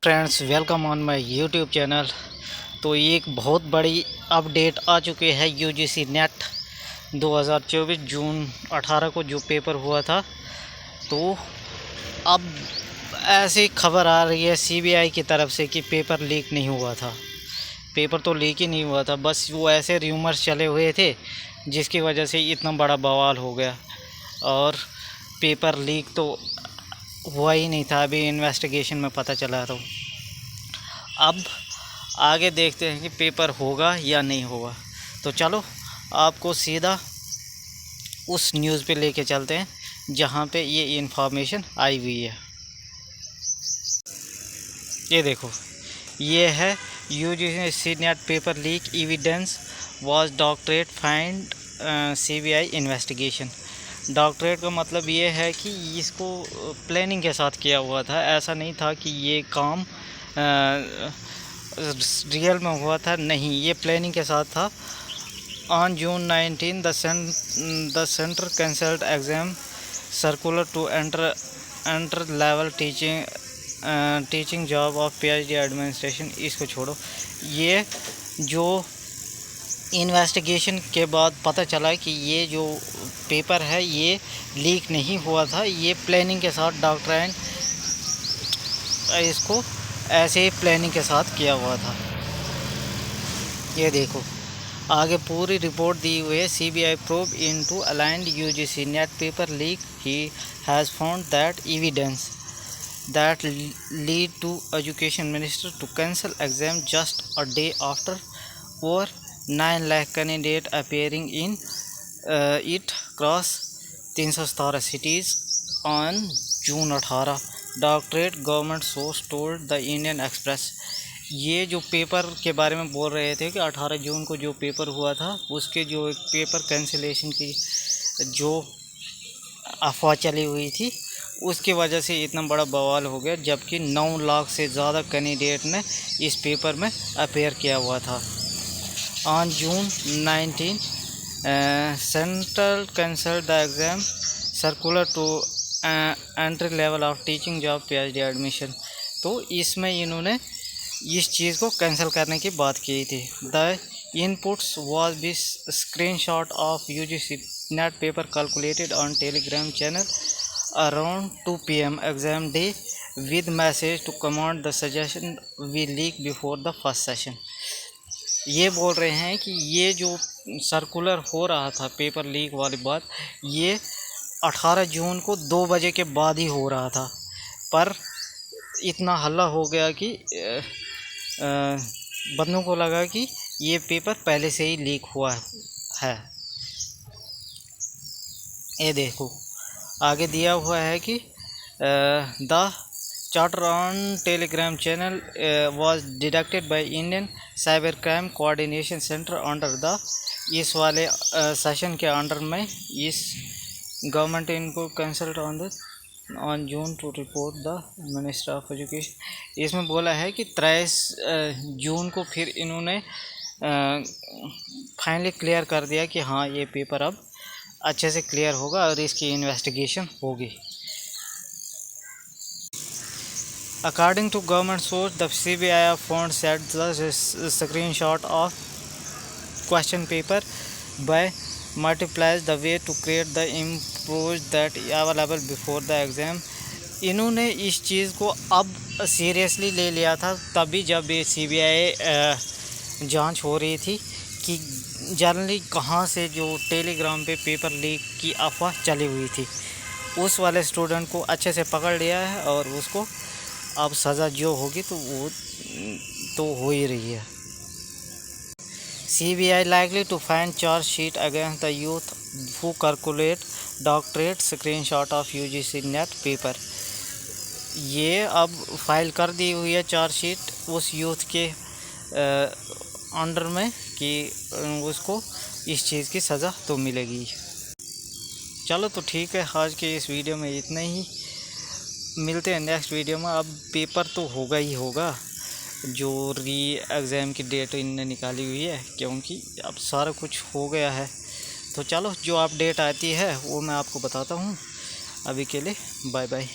Friends, welcome on my YouTube channel. तो एक बहुत बड़ी अपडेट आ चुकी है यूजीसी नेट 2024 जून 18 को जो पेपर हुआ था। तो अब ऐसी खबर आ रही है सीबीआई की तरफ से कि पेपर लीक नहीं हुआ था। पेपर तो लीक ही नहीं हुआ था, बस वो ऐसे र्यूमर्स चले हुए थे जिसकी वजह से इतना बड़ा बवाल हो गया। और पेपर लीक तो हुआ ही नहीं था, अभी इन्वेस्टिगेशन में पता चला। तो अब आगे देखते हैं कि पेपर होगा या नहीं होगा। तो चलो आपको सीधा उस न्यूज़ पे लेके चलते हैं जहाँ पे ये इन्फॉर्मेशन आई हुई है। ये देखो, ये है UGC NET paper leak evidence was doctorate find CBI investigation. Doctorate का मतलब ये है कि इसको प्लानिंग के साथ किया हुआ था, ऐसा नहीं था कि ये काम रियल में हुआ था, नहीं, ये प्लानिंग के साथ था। On June 19 the centre cancelled exam circular to enter level teaching job of PhD administration. इसको छोड़ो, ये जो इन्वेस्टिगेशन के बाद पता चला कि ये जो पेपर है ये लीक नहीं हुआ था, ये प्लानिंग के साथ डॉक्टर इसको ऐसे ही प्लानिंग के साथ किया हुआ था। ये देखो, आगे पूरी रिपोर्ट दी हुई है। CBI probe into aligned UGC NET paper leak, he has found that evidence that lead to education minister to cancel exam just a day after over 9 lakh candidate appearing in it across 317 cities on June 18, doctorate government source told the Indian express. ये जो paper के बारे में बोल रहे थे कि 18 जून को जो पेपर हुआ था उसके जो एक पेपर कैंसिलेशन की जो अफवाह चली हुई थी उसकी वजह से इतना बड़ा बवाल हो गया, जबकि 9 लाख से ज़्यादा कैंडिडेट ने इस पेपर में अपेयर किया हुआ था। On June 19 central cancelled the exam circular to entry level of teaching job PhD admission. तो इसमें इन्होंने इस चीज़ को कैंसिल करने की बात की थी। The inputs was be screenshot of UGC NET paper calculated on Telegram channel around 2 p.m. exam day with message to command the suggestion we leak before the first session। ये बोल रहे हैं कि ये जो सर्कुलर हो रहा था पेपर लीक वाली बात, ये 18 जून को 2 बजे के बाद ही हो रहा था, पर इतना हल्ला हो गया कि बंदों को लगा कि ये पेपर पहले से ही लीक हुआ है। ये देखो, आगे दिया हुआ है कि the charter on Telegram channel was deducted by Indian cyber crime coordination centre under the, इस वाले सेशन के अंडर में इस गवर्नमेंट इनको consult on June to report the minister of education. इसमें बोला है कि 23 जून को फिर इन्होंने फाइनली क्लियर कर दिया कि हाँ, ये पेपर अब अच्छे से क्लियर होगा और इसकी इन्वेस्टिगेशन होगी। According to government source, the CBI found set the screenshot of question paper by multiplies the way to create the improves that available before the exam. इन्होंने इस चीज़ को अब सीरियसली ले लिया था तभी जब ये सीबीआई जांच हो रही थी कि जनरली कहाँ से जो टेलीग्राम पे पेपर लीक की अफवाह चली हुई थी उस वाले स्टूडेंट को अच्छे से पकड़ लिया है और उसको अब सज़ा जो होगी तो वो तो हो ही रही है। CBI likely to find charge sheet against the youth who calculate doctorate screenshot of UGC NET paper. ये अब फाइल कर दी हुई है चार्ज शीट उस यूथ के अंडर में कि उसको इस चीज़ की सज़ा तो मिलेगी। चलो तो ठीक है, आज के इस वीडियो में इतना ही, मिलते हैं नेक्स्ट वीडियो में। अब पेपर तो होगा ही होगा, जो री एग्ज़ाम की डेट इनने निकाली हुई है, क्योंकि अब सारा कुछ हो गया है। तो चलो, जो अपडेट आती है वो मैं आपको बताता हूँ। अभी के लिए बाय बाय।